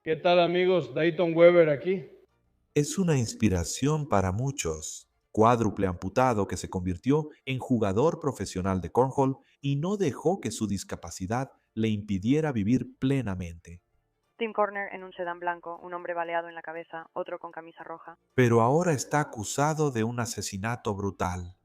¿Qué tal amigos? Dayton Weber aquí. Es una inspiración para muchos. Cuádruple amputado que se convirtió en jugador profesional de cornhole y no dejó que su discapacidad le impidiera vivir plenamente. Tim Corner en un sedán blanco, un hombre baleado en la cabeza, otro con camisa roja. Pero ahora está acusado de un asesinato brutal.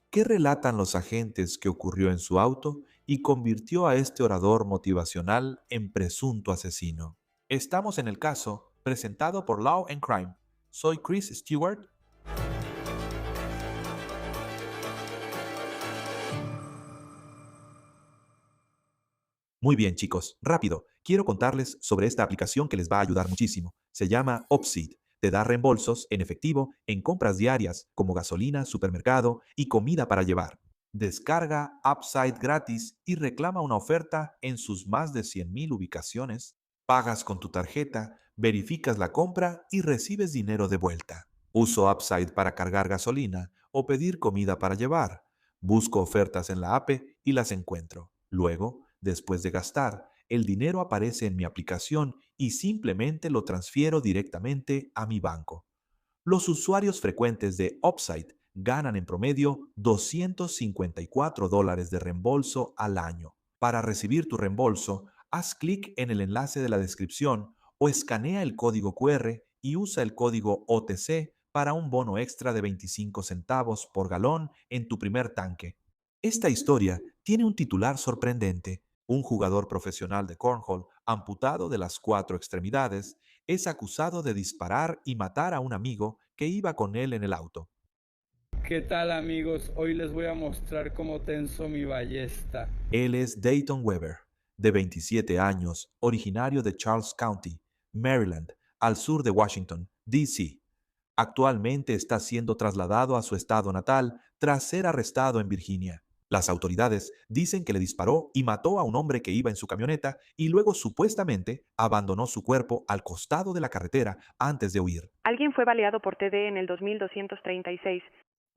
¿Qué relatan los agentes que ocurrió en su auto y convirtió a este orador motivacional en presunto asesino? Estamos en el caso presentado por Law and Crime. Soy Chris Stewart. Muy bien, chicos, rápido. Quiero contarles sobre esta aplicación que les va a ayudar muchísimo. Se llama Upseed. Te da reembolsos en efectivo en compras diarias como gasolina, supermercado y comida para llevar. Descarga Upside gratis y reclama una oferta en sus más de 100,000 ubicaciones. Pagas con tu tarjeta, verificas la compra y recibes dinero de vuelta. Uso Upside para cargar gasolina o pedir comida para llevar. Busco ofertas en la app y las encuentro. Luego, después de gastar, el dinero aparece en mi aplicación y simplemente lo transfiero directamente a mi banco. Los usuarios frecuentes de Upside ganan en promedio $254 de reembolso al año. Para recibir tu reembolso, haz clic en el enlace de la descripción o escanea el código QR y usa el código OTC para un bono extra de 25 centavos por galón en tu primer tanque. Esta historia tiene un titular sorprendente. Un jugador profesional de cornhole, amputado de las 4 extremidades, es acusado de disparar y matar a un amigo que iba con él en el auto. ¿Qué tal amigos? Hoy les voy a mostrar cómo tenso mi ballesta. Él es Dayton Weber, de 27 años, originario de Charles County, Maryland, al sur de Washington, D.C. Actualmente está siendo trasladado a su estado natal tras ser arrestado en Virginia. Las autoridades dicen que le disparó y mató a un hombre que iba en su camioneta y luego supuestamente abandonó su cuerpo al costado de la carretera antes de huir. Alguien fue baleado por TD en el 2236.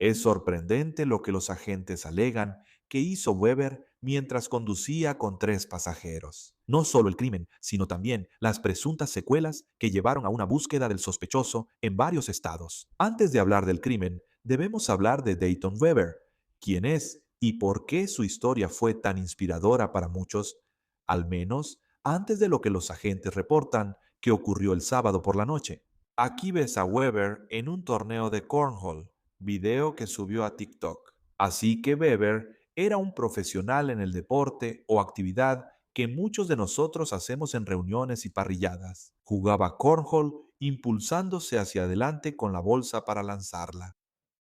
Es sorprendente lo que los agentes alegan que hizo Weber mientras conducía con 3 pasajeros. No solo el crimen, sino también las presuntas secuelas que llevaron a una búsqueda del sospechoso en varios estados. Antes de hablar del crimen, debemos hablar de Dayton Weber, quién es y por qué su historia fue tan inspiradora para muchos, al menos antes de lo que los agentes reportan que ocurrió el sábado por la noche. Aquí ves a Weber en un torneo de cornhole, video que subió a TikTok. Así que Weber era un profesional en el deporte o actividad que muchos de nosotros hacemos en reuniones y parrilladas. Jugaba cornhole impulsándose hacia adelante con la bolsa para lanzarla.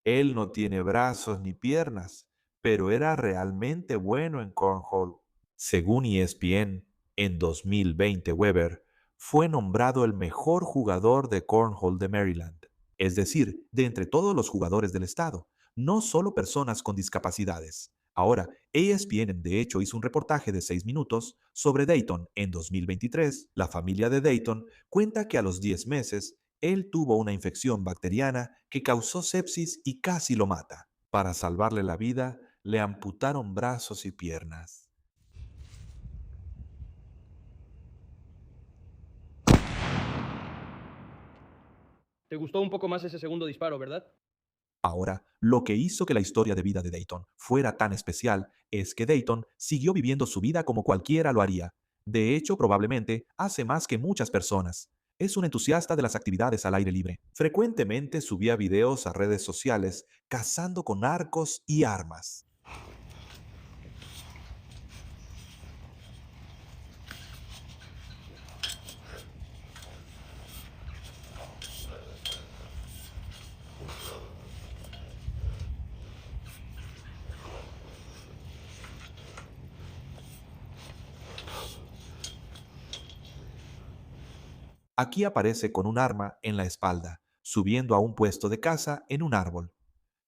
Él no tiene brazos ni piernas, pero era realmente bueno en cornhole. Según ESPN, en 2020 Weber fue nombrado el mejor jugador de cornhole de Maryland, es decir, de entre todos los jugadores del estado, no solo personas con discapacidades. Ahora, ESPN de hecho hizo un reportaje de 6 minutos sobre Dayton en 2023. La familia de Dayton cuenta que a los 10 meses él tuvo una infección bacteriana que causó sepsis y casi lo mata. Para salvarle la vida, le amputaron brazos y piernas. ¿Te gustó un poco más ese segundo disparo, verdad? Ahora, lo que hizo que la historia de vida de Dayton fuera tan especial es que Dayton siguió viviendo su vida como cualquiera lo haría. De hecho, probablemente hace más que muchas personas. Es un entusiasta de las actividades al aire libre. Frecuentemente subía videos a redes sociales cazando con arcos y armas. Aquí aparece con un arma en la espalda, subiendo a un puesto de caza en un árbol.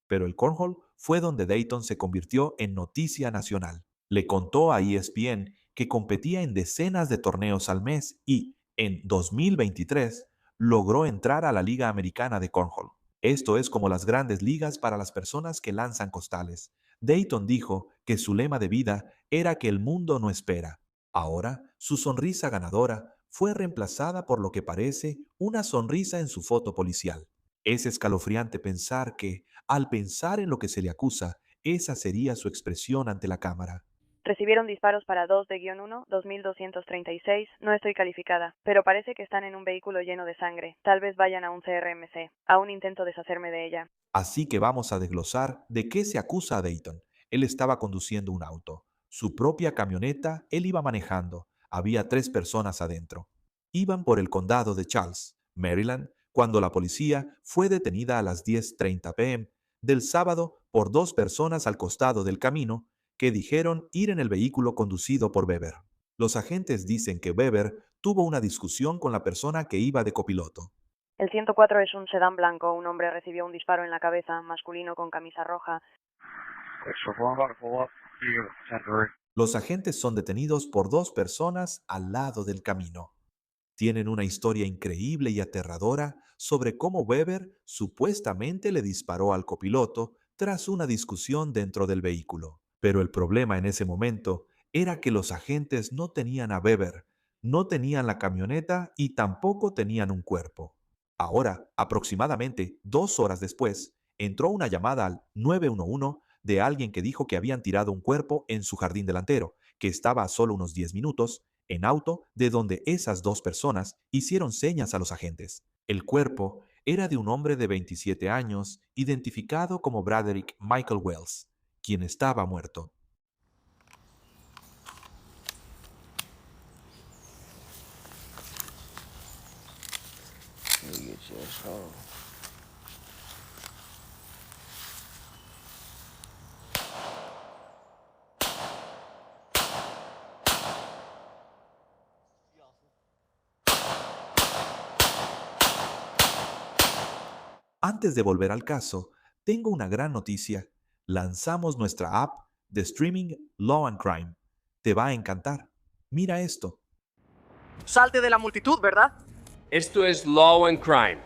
Pero el cornhole fue donde Dayton se convirtió en noticia nacional. Le contó a ESPN que competía en decenas de torneos al mes y, en 2023, logró entrar a la Liga Americana de Cornhole. Esto es como las grandes ligas para las personas que lanzan costales. Dayton dijo que su lema de vida era que el mundo no espera. Ahora, su sonrisa ganadora fue reemplazada por lo que parece una sonrisa en su foto policial. Es escalofriante pensar que, al pensar en lo que se le acusa, esa sería su expresión ante la cámara. Recibieron disparos para 2 de -1, 2236. No estoy calificada, pero parece que están en un vehículo lleno de sangre. Tal vez vayan a un CRMC. Aún intento deshacerme de ella. Así que vamos a desglosar de qué se acusa a Dayton. Él estaba conduciendo un auto. Su propia camioneta, él iba manejando. Había 3 personas adentro. Iban por el condado de Charles, Maryland, cuando la policía fue detenida a las 10:30 p.m. del sábado por 2 personas al costado del camino que dijeron ir en el vehículo conducido por Weber. Los agentes dicen que Weber tuvo una discusión con la persona que iba de copiloto. El 104 es un sedán blanco. Un hombre recibió un disparo en la cabeza, masculino con camisa roja. Los agentes son detenidos por 2 personas al lado del camino. Tienen una historia increíble y aterradora sobre cómo Weber supuestamente le disparó al copiloto tras una discusión dentro del vehículo. Pero el problema en ese momento era que los agentes no tenían a Weber, no tenían la camioneta y tampoco tenían un cuerpo. Ahora, aproximadamente 2 horas después, entró una llamada al 911 de alguien que dijo que habían tirado un cuerpo en su jardín delantero, que estaba a solo unos 10 minutos en auto de donde esas 2 personas hicieron señas a los agentes. El cuerpo era de un hombre de 27 años, identificado como Braderick Michael Wells, quien estaba muerto. Antes de volver al caso, tengo una gran noticia. Lanzamos nuestra app de streaming Law and Crime. Te va a encantar. Mira esto. Salte de la multitud, ¿verdad? Esto es Law and Crime.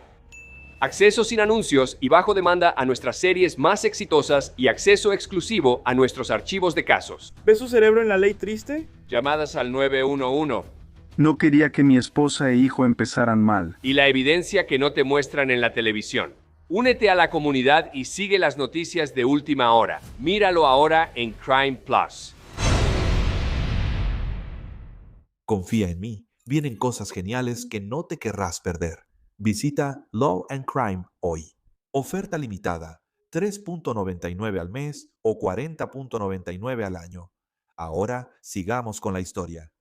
Acceso sin anuncios y bajo demanda a nuestras series más exitosas y acceso exclusivo a nuestros archivos de casos. ¿Ves su cerebro en La Ley Triste? Llamadas al 911 No quería que mi esposa e hijo empezaran mal. y la evidencia que no te muestran en la televisión. Únete a la comunidad y sigue las noticias de última hora. Míralo ahora en Crime Plus. Confía en mí. Vienen cosas geniales que no te querrás perder. Visita Law and Crime hoy. Oferta limitada, 3.99 al mes o 40.99 al año. Ahora sigamos con la historia.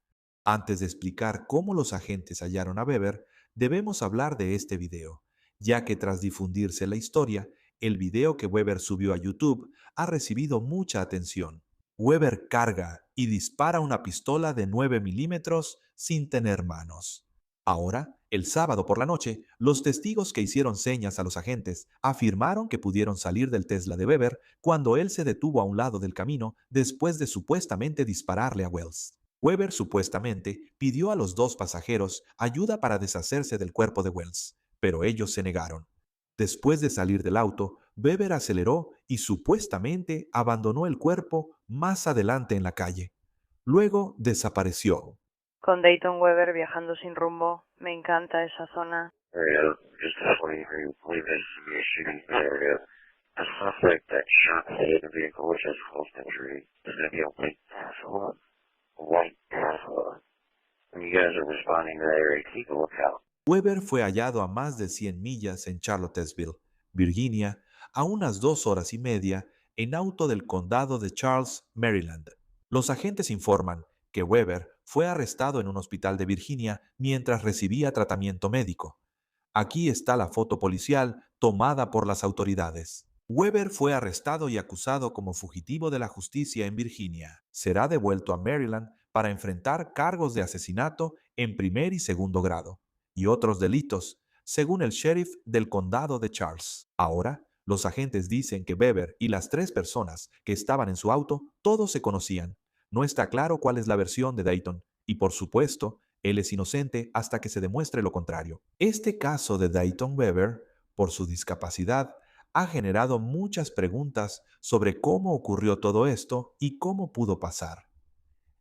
Antes de explicar cómo los agentes hallaron a Weber, debemos hablar de este video, ya que tras difundirse la historia, el video que Weber subió a YouTube ha recibido mucha atención. Weber carga y dispara una pistola de 9 milímetros sin tener manos. Ahora, el sábado por la noche, los testigos que hicieron señas a los agentes afirmaron que pudieron salir del Tesla de Weber cuando él se detuvo a un lado del camino después de supuestamente dispararle a Wells. Weber supuestamente pidió a los 2 pasajeros ayuda para deshacerse del cuerpo de Wells, pero ellos se negaron. Después de salir del auto, Weber aceleró y supuestamente abandonó el cuerpo más adelante en la calle. Luego desapareció. Con Dayton Weber viajando sin rumbo. Me encanta esa zona. area, just definitely believe this to be a shooting area. A suspect that shot the head of the vehicle, which has false injury, is going to be a white Tesla. A white Tesla. When you guys are responding to that area, keep a lookout. Weber fue hallado a más de 100 millas en Charlottesville, Virginia, a unas 2 horas y media en auto del condado de Charles, Maryland. Los agentes informan que Weber fue arrestado en un hospital de Virginia mientras recibía tratamiento médico. Aquí está la foto policial tomada por las autoridades. Weber fue arrestado y acusado como fugitivo de la justicia en Virginia. Será devuelto a Maryland para enfrentar cargos de asesinato en primer y segundo grado y otros delitos, según el sheriff del condado de Charles. Ahora, los agentes dicen que Weber y las 3 personas que estaban en su auto, todos se conocían. No está claro cuál es la versión de Dayton, y por supuesto, él es inocente hasta que se demuestre lo contrario. Este caso de Dayton Weber, por su discapacidad, ha generado muchas preguntas sobre cómo ocurrió todo esto y cómo pudo pasar.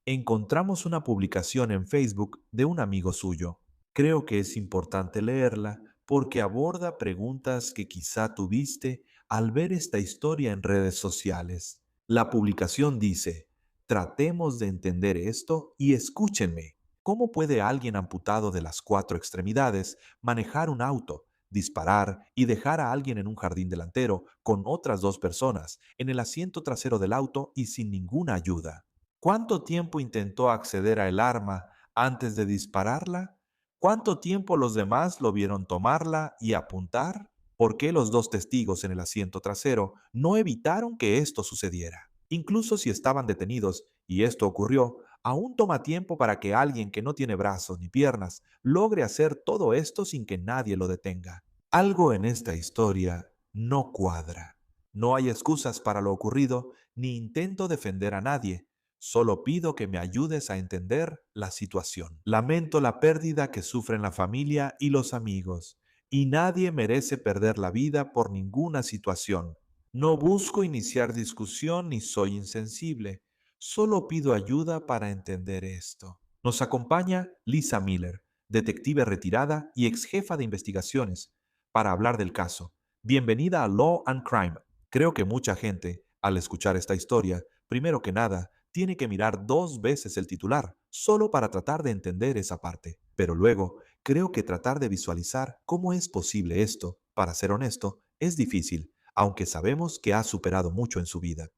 Encontramos una publicación en Facebook de un amigo suyo. Creo que es importante leerla porque aborda preguntas que quizá tuviste al ver esta historia en redes sociales. La publicación dice: tratemos de entender esto y escúchenme. ¿Cómo puede alguien amputado de las 4 extremidades manejar un auto, disparar y dejar a alguien en un jardín delantero con otras 2 personas en el asiento trasero del auto y sin ninguna ayuda? ¿Cuánto tiempo intentó acceder al arma antes de dispararla? ¿Cuánto tiempo los demás lo vieron tomarla y apuntar? ¿Por qué los 2 testigos en el asiento trasero no evitaron que esto sucediera? Incluso si estaban detenidos y esto ocurrió, aún toma tiempo para que alguien que no tiene brazos ni piernas logre hacer todo esto sin que nadie lo detenga. Algo en esta historia no cuadra. No hay excusas para lo ocurrido, ni intento defender a nadie. Solo pido que me ayudes a entender la situación. Lamento la pérdida que sufren la familia y los amigos, y nadie merece perder la vida por ninguna situación. No busco iniciar discusión ni soy insensible. Solo pido ayuda para entender esto. Nos acompaña Lisa Miller, detective retirada y ex jefa de investigaciones, para hablar del caso. Bienvenida a Law and Crime. Creo que mucha gente, al escuchar esta historia, primero que nada, tiene que mirar 2 veces el titular, solo para tratar de entender esa parte. Pero luego, creo que tratar de visualizar cómo es posible esto, para ser honesto, es difícil, aunque sabemos que ha superado mucho en su vida.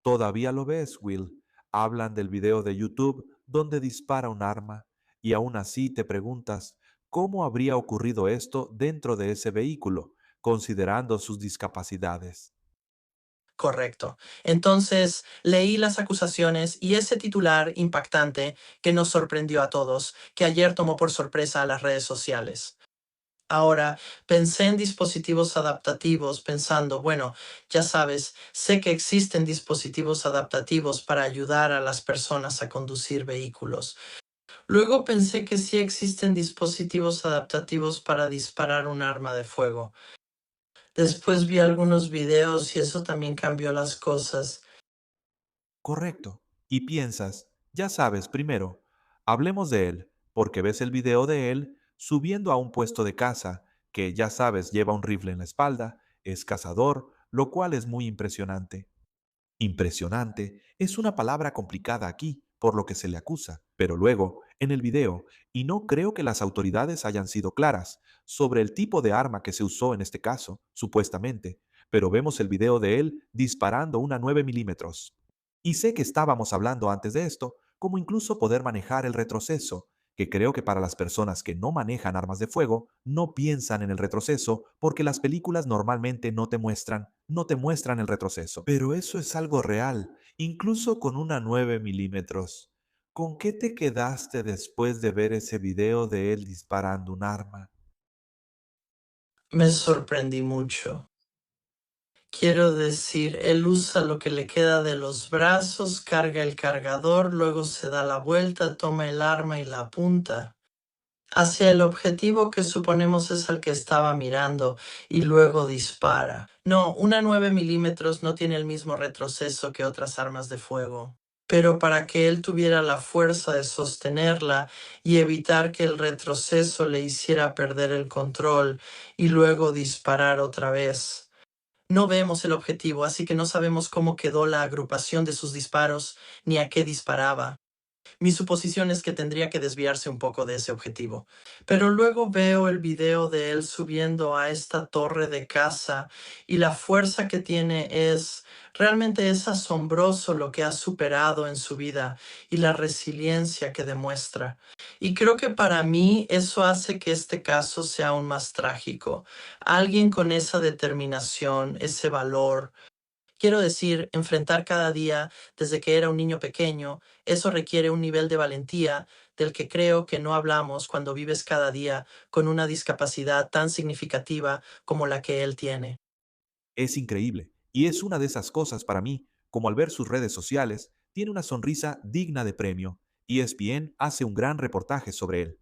¿Todavía lo ves, Will? Hablan del video de YouTube donde dispara un arma y aún así te preguntas cómo habría ocurrido esto dentro de ese vehículo, considerando sus discapacidades. Correcto. Entonces, leí las acusaciones y ese titular impactante que nos sorprendió a todos, que ayer tomó por sorpresa a las redes sociales. Ahora, pensé en dispositivos adaptativos, pensando, bueno, ya sabes, sé que existen dispositivos adaptativos para ayudar a las personas a conducir vehículos. Luego pensé que sí existen dispositivos adaptativos para disparar un arma de fuego. Después vi algunos videos y eso también cambió las cosas. Correcto. Y piensas, ya sabes, primero, hablemos de él, porque ves el video de él subiendo a un puesto de caza, que ya sabes lleva un rifle en la espalda, es cazador, lo cual es muy impresionante. Impresionante es una palabra complicada aquí, por lo que se le acusa, pero luego, en el video, y no creo que las autoridades hayan sido claras sobre el tipo de arma que se usó en este caso, supuestamente, pero vemos el video de él disparando una 9 milímetros. Y sé que estábamos hablando antes de esto, como incluso poder manejar el retroceso, que creo que para las personas que no manejan armas de fuego, no piensan en el retroceso porque las películas normalmente no te muestran el retroceso. Pero eso es algo real, incluso con una 9 milímetros. ¿Con qué te quedaste después de ver ese video de él disparando un arma? Me sorprendí mucho. Quiero decir, él usa lo que le queda de los brazos, carga el cargador, luego se da la vuelta, toma el arma y la apunta hacia el objetivo que suponemos es al que estaba mirando y luego dispara. No, una 9 milímetros no tiene el mismo retroceso que otras armas de fuego. Pero para que él tuviera la fuerza de sostenerla y evitar que el retroceso le hiciera perder el control y luego disparar otra vez. No vemos el objetivo, así que no sabemos cómo quedó la agrupación de sus disparos ni a qué disparaba. Mi suposición es que tendría que desviarse un poco de ese objetivo. Pero luego veo el video de él subiendo a esta torre de casa y la fuerza que tiene realmente es asombroso lo que ha superado en su vida y la resiliencia que demuestra. Y creo que para mí eso hace que este caso sea aún más trágico. Alguien con esa determinación, ese valor. Quiero decir, enfrentar cada día desde que era un niño pequeño, eso requiere un nivel de valentía del que creo que no hablamos cuando vives cada día con una discapacidad tan significativa como la que él tiene. Es increíble, y es una de esas cosas para mí, como al ver sus redes sociales, tiene una sonrisa digna de premio. ESPN hace un gran reportaje sobre él.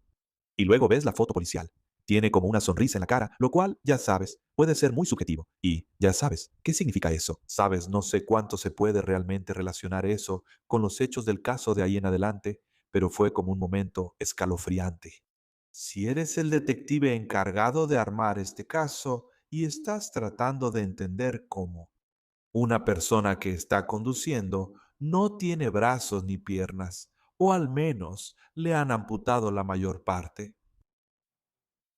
Y luego ves la foto policial. Tiene como una sonrisa en la cara, lo cual, ya sabes, puede ser muy subjetivo. Y ya sabes, ¿qué significa eso? Sabes, no sé cuánto se puede realmente relacionar eso con los hechos del caso de ahí en adelante, pero fue como un momento escalofriante. Si eres el detective encargado de armar este caso y estás tratando de entender cómo una persona que está conduciendo no tiene brazos ni piernas, o al menos le han amputado la mayor parte.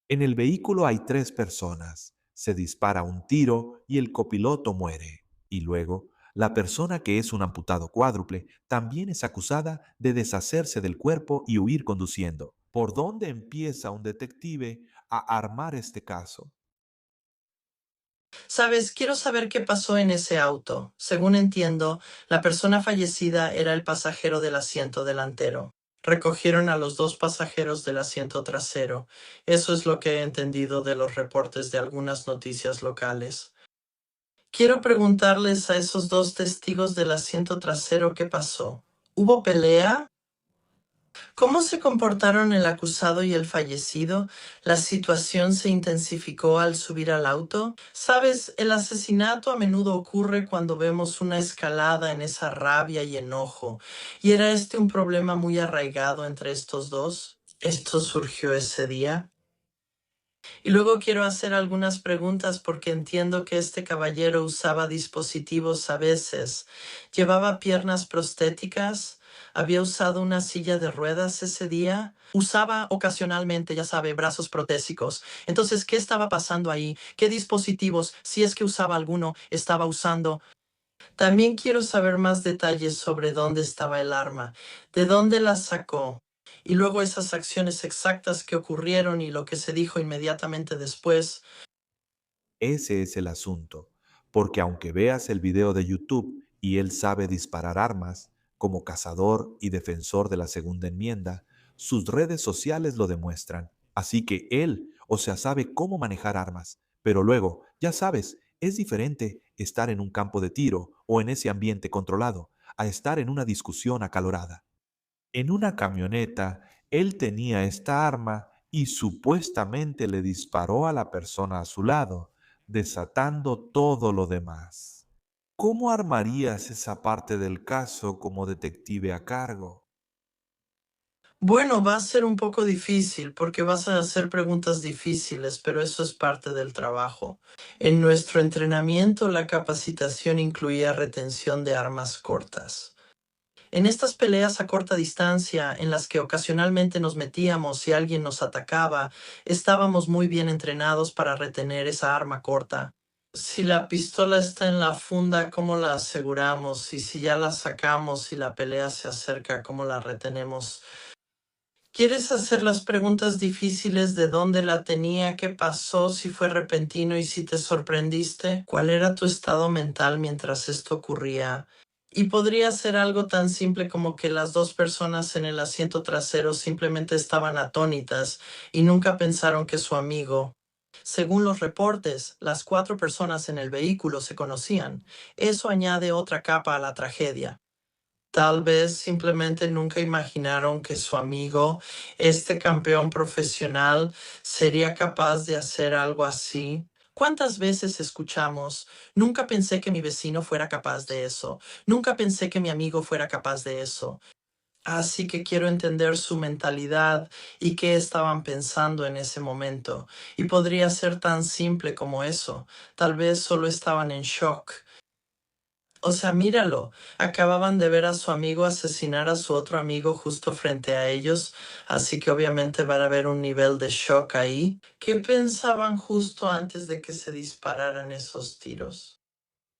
En el vehículo hay tres personas. Se dispara un tiro y el copiloto muere. Y luego, la persona que es un amputado cuádruple también es acusada de deshacerse del cuerpo y huir conduciendo. ¿Por dónde empieza un detective a armar este caso? Sabes, quiero saber qué pasó en ese auto. Según entiendo, la persona fallecida era el pasajero del asiento delantero. Recogieron a los dos pasajeros del asiento trasero. Eso es lo que he entendido de los reportes de algunas noticias locales. Quiero preguntarles a esos dos testigos del asiento trasero qué pasó. ¿Hubo pelea? ¿Cómo se comportaron el acusado y el fallecido? ¿La situación se intensificó al subir al auto? Sabes, el asesinato a menudo ocurre cuando vemos una escalada en esa rabia y enojo. ¿Y era este un problema muy arraigado entre estos dos? ¿Esto surgió ese día? Y luego quiero hacer algunas preguntas porque entiendo que este caballero usaba dispositivos a veces. ¿Llevaba piernas prostéticas? ¿Había usado una silla de ruedas ese día? Usaba ocasionalmente, ya sabe, brazos protésicos. Entonces, ¿qué estaba pasando ahí? ¿Qué dispositivos, si es que usaba alguno, estaba usando? También quiero saber más detalles sobre dónde estaba el arma, de dónde la sacó, y luego esas acciones exactas que ocurrieron y lo que se dijo inmediatamente después. Ese es el asunto, porque aunque veas el video de YouTube y él sabe disparar armas, como cazador y defensor de la Segunda Enmienda, sus redes sociales lo demuestran. Así que él, o sea, sabe cómo manejar armas, pero luego, ya sabes, es diferente estar en un campo de tiro o en ese ambiente controlado, a estar en una discusión acalorada. En una camioneta, él tenía esta arma y supuestamente le disparó a la persona a su lado, desatando todo lo demás. ¿Cómo armarías esa parte del caso como detective a cargo? Bueno, va a ser un poco difícil porque vas a hacer preguntas difíciles, pero eso es parte del trabajo. En nuestro entrenamiento, la capacitación incluía retención de armas cortas. En estas peleas a corta distancia, en las que ocasionalmente nos metíamos y alguien nos atacaba, estábamos muy bien entrenados para retener esa arma corta. Si la pistola está en la funda, ¿cómo la aseguramos? Y si ya la sacamos y la pelea se acerca, ¿cómo la retenemos? ¿Quieres hacer las preguntas difíciles de dónde la tenía, qué pasó, si fue repentino y si te sorprendiste? ¿Cuál era tu estado mental mientras esto ocurría? Y podría ser algo tan simple como que las dos personas en el asiento trasero simplemente estaban atónitas y nunca pensaron que su amigo. Según los reportes, las cuatro personas en el vehículo se conocían. Eso añade otra capa a la tragedia. Tal vez simplemente nunca imaginaron que su amigo, este campeón profesional, sería capaz de hacer algo así. ¿Cuántas veces escuchamos? Nunca pensé que mi vecino fuera capaz de eso. Nunca pensé que mi amigo fuera capaz de eso. Así que quiero entender su mentalidad y qué estaban pensando en ese momento. Y podría ser tan simple como eso. Tal vez solo estaban en shock. O sea, míralo, acababan de ver a su amigo asesinar a su otro amigo justo frente a ellos, así que obviamente va a haber un nivel de shock ahí. ¿Qué pensaban justo antes de que se dispararan esos tiros?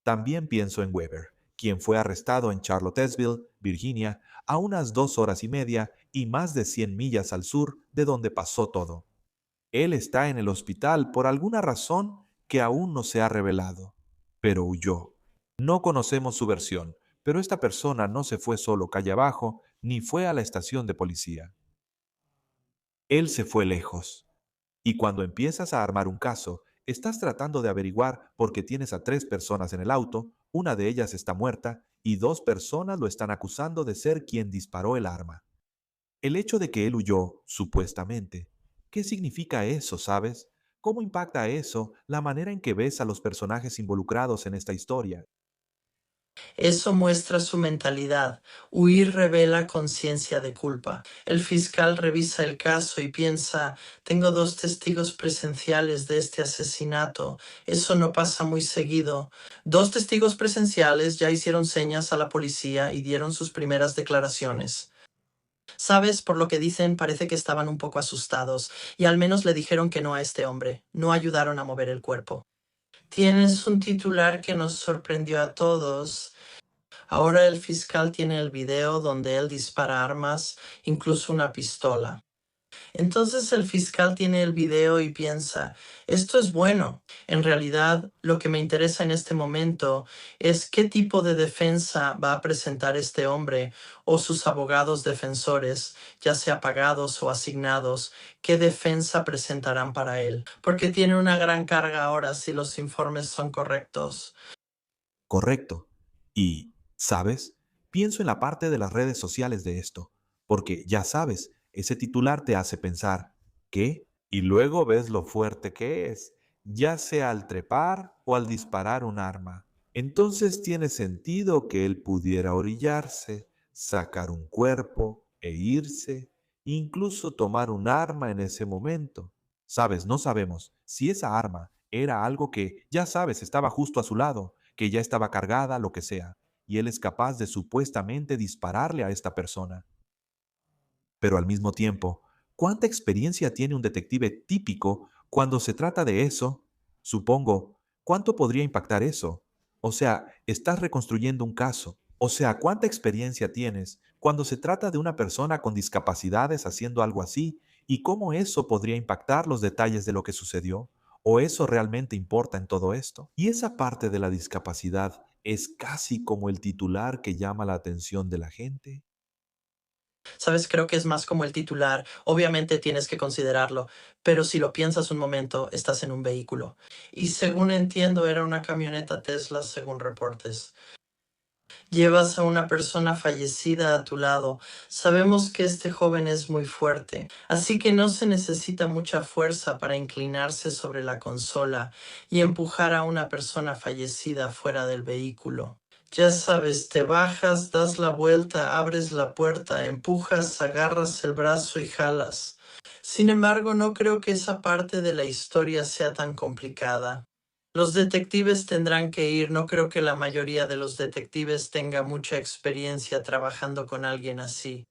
También pienso en Weber, quien fue arrestado en Charlottesville, Virginia, a unas 2 horas y media y más de 100 millas al sur de donde pasó todo. Él está en el hospital por alguna razón que aún no se ha revelado, pero huyó. No conocemos su versión, pero esta persona no se fue solo calle abajo ni fue a la estación de policía. Él se fue lejos. Y cuando empiezas a armar un caso, estás tratando de averiguar por qué tienes a tres personas en el auto, una de ellas está muerta y dos personas lo están acusando de ser quien disparó el arma. El hecho de que él huyó, supuestamente, ¿qué significa eso, sabes? ¿Cómo impacta eso la manera en que ves a los personajes involucrados en esta historia? Eso muestra su mentalidad. Huir revela conciencia de culpa. El fiscal revisa el caso y piensa, tengo dos testigos presenciales de este asesinato. Eso no pasa muy seguido. Dos testigos presenciales ya hicieron señas a la policía y dieron sus primeras declaraciones. Sabes, por lo que dicen, parece que estaban un poco asustados y al menos le dijeron que no a este hombre. No ayudaron a mover el cuerpo. Tienes un titular que nos sorprendió a todos. Ahora el fiscal tiene el video donde él dispara armas, incluso una pistola. Entonces el fiscal tiene el video y piensa, esto es bueno. En realidad, lo que me interesa en este momento es qué tipo de defensa va a presentar este hombre o sus abogados defensores, ya sea pagados o asignados, qué defensa presentarán para él. Porque tiene una gran carga ahora si los informes son correctos. Correcto. Y, ¿sabes? Pienso en la parte de las redes sociales de esto, porque ya sabes, ese titular te hace pensar, ¿qué? Y luego ves lo fuerte que es, ya sea al trepar o al disparar un arma. Entonces tiene sentido que él pudiera orillarse, sacar un cuerpo e irse, incluso tomar un arma en ese momento. Sabes, no sabemos si esa arma era algo que, ya sabes, estaba justo a su lado, que ya estaba cargada, lo que sea, y él es capaz de supuestamente dispararle a esta persona. Pero al mismo tiempo, ¿cuánta experiencia tiene un detective típico cuando se trata de eso? Supongo, ¿cuánto podría impactar eso? O sea, estás reconstruyendo un caso. O sea, ¿cuánta experiencia tienes cuando se trata de una persona con discapacidades haciendo algo así? ¿Y cómo eso podría impactar los detalles de lo que sucedió? ¿O eso realmente importa en todo esto? Y esa parte de la discapacidad es casi como el titular que llama la atención de la gente. Sabes, creo que es más como el titular. Obviamente tienes que considerarlo, pero si lo piensas un momento, estás en un vehículo. Y según entiendo, era una camioneta Tesla, según reportes. Llevas a una persona fallecida a tu lado. Sabemos que este joven es muy fuerte, así que no se necesita mucha fuerza para inclinarse sobre la consola y empujar a una persona fallecida fuera del vehículo. Ya sabes, te bajas, das la vuelta, abres la puerta, empujas, agarras el brazo y jalas. Sin embargo, no creo que esa parte de la historia sea tan complicada. Los detectives tendrán que ir, no creo que la mayoría de los detectives tenga mucha experiencia trabajando con alguien así.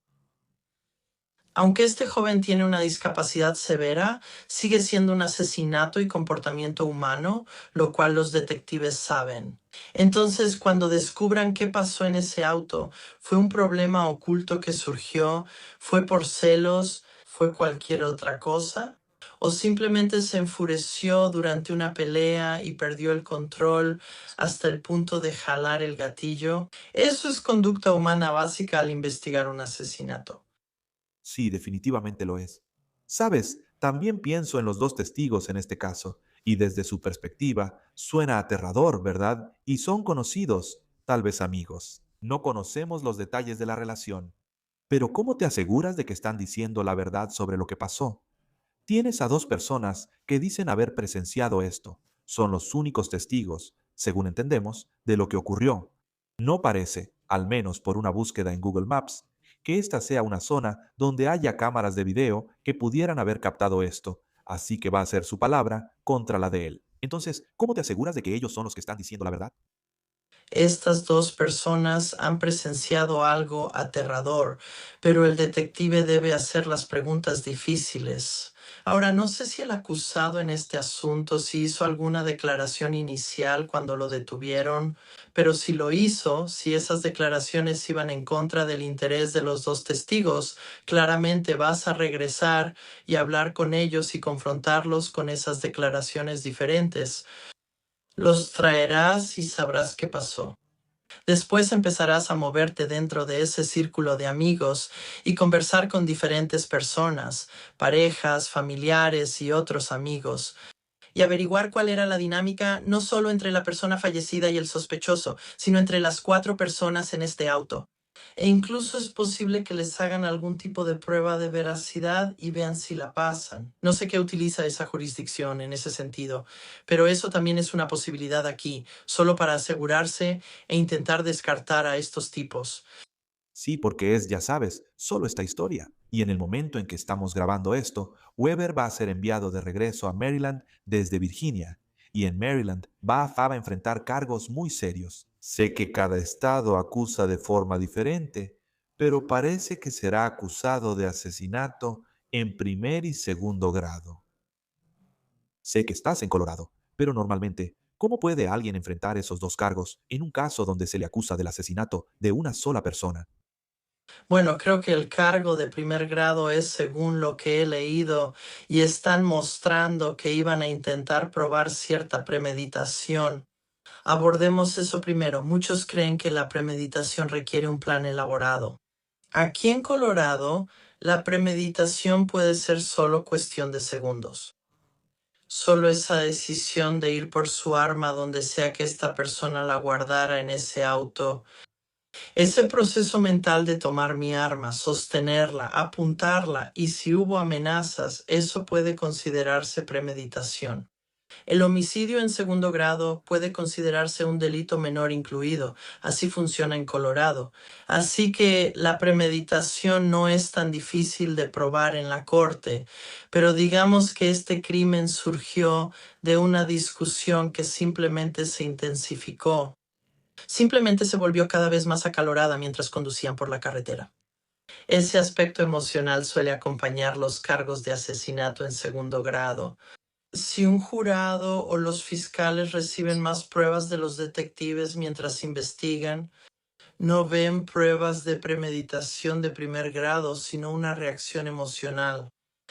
Aunque este joven tiene una discapacidad severa, sigue siendo un asesinato y comportamiento humano, lo cual los detectives saben. Entonces, cuando descubran qué pasó en ese auto, ¿fue un problema oculto que surgió? ¿Fue por celos? ¿Fue cualquier otra cosa? ¿O simplemente se enfureció durante una pelea y perdió el control hasta el punto de jalar el gatillo? Eso es conducta humana básica al investigar un asesinato. Sí, definitivamente lo es. Sabes, también pienso en los dos testigos en este caso, y desde su perspectiva suena aterrador, ¿verdad? Y son conocidos, tal vez amigos. No conocemos los detalles de la relación. Pero ¿cómo te aseguras de que están diciendo la verdad sobre lo que pasó? Tienes a dos personas que dicen haber presenciado esto. Son los únicos testigos, según entendemos, de lo que ocurrió. No parece, al menos por una búsqueda en Google Maps, que esta sea una zona donde haya cámaras de video que pudieran haber captado esto, así que va a ser su palabra contra la de él. Entonces, ¿cómo te aseguras de que ellos son los que están diciendo la verdad? Estas dos personas han presenciado algo aterrador, pero el detective debe hacer las preguntas difíciles. Ahora, no sé si el acusado en este asunto si hizo alguna declaración inicial cuando lo detuvieron, pero si lo hizo, si esas declaraciones iban en contra del interés de los dos testigos, claramente vas a regresar y hablar con ellos y confrontarlos con esas declaraciones diferentes. Los traerás y sabrás qué pasó. Después empezarás a moverte dentro de ese círculo de amigos y conversar con diferentes personas, parejas, familiares y otros amigos, y averiguar cuál era la dinámica no solo entre la persona fallecida y el sospechoso, sino entre las cuatro personas en este auto. E incluso es posible que les hagan algún tipo de prueba de veracidad y vean si la pasan. No sé qué utiliza esa jurisdicción en ese sentido, pero eso también es una posibilidad aquí, solo para asegurarse e intentar descartar a estos tipos. Sí, porque es, ya sabes, solo esta historia. Y en el momento en que estamos grabando esto, Weber va a ser enviado de regreso a Maryland desde Virginia. Y en Maryland va a enfrentar cargos muy serios. Sé que cada estado acusa de forma diferente, pero parece que será acusado de asesinato en primer y segundo grado. Sé que estás en Colorado, pero normalmente, ¿cómo puede alguien enfrentar esos dos cargos en un caso donde se le acusa del asesinato de una sola persona? Bueno, creo que el cargo de primer grado es según lo que he leído y están mostrando que iban a intentar probar cierta premeditación. Abordemos eso primero. Muchos creen que la premeditación requiere un plan elaborado. Aquí en Colorado, la premeditación puede ser solo cuestión de segundos. Solo esa decisión de ir por su arma donde sea que esta persona la guardara en ese auto. Ese proceso mental de tomar mi arma, sostenerla, apuntarla y si hubo amenazas, eso puede considerarse premeditación. El homicidio en segundo grado puede considerarse un delito menor incluido, así funciona en Colorado. Así que la premeditación no es tan difícil de probar en la corte, pero digamos que este crimen surgió de una discusión que simplemente se intensificó. Simplemente se volvió cada vez más acalorada mientras conducían por la carretera. Ese aspecto emocional suele acompañar los cargos de asesinato en segundo grado. Si un jurado o los fiscales reciben más pruebas de los detectives mientras investigan, no ven pruebas de premeditación de primer grado, sino una reacción emocional.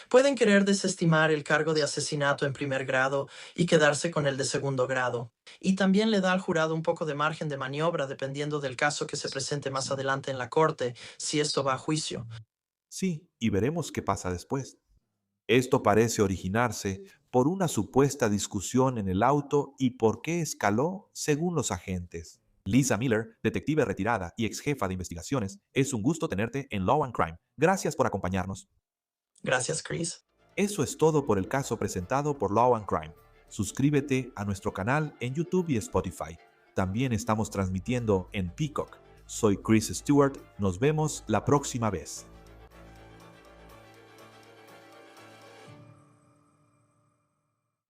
Pueden querer desestimar el cargo de asesinato en primer grado y quedarse con el de segundo grado. Y también le da al jurado un poco de margen de maniobra dependiendo del caso que se presente más adelante en la corte, si esto va a juicio. Sí, y veremos qué pasa después. Esto parece originarse por una supuesta discusión en el auto y por qué escaló según los agentes. Lisa Miller, detective retirada y ex jefa de investigaciones, es un gusto tenerte en Law and Crime. Gracias por acompañarnos. Gracias, Chris. Eso es todo por el caso presentado por Law and Crime. Suscríbete a nuestro canal en YouTube y Spotify. También estamos transmitiendo en Peacock. Soy Chris Stewart. Nos vemos la próxima vez.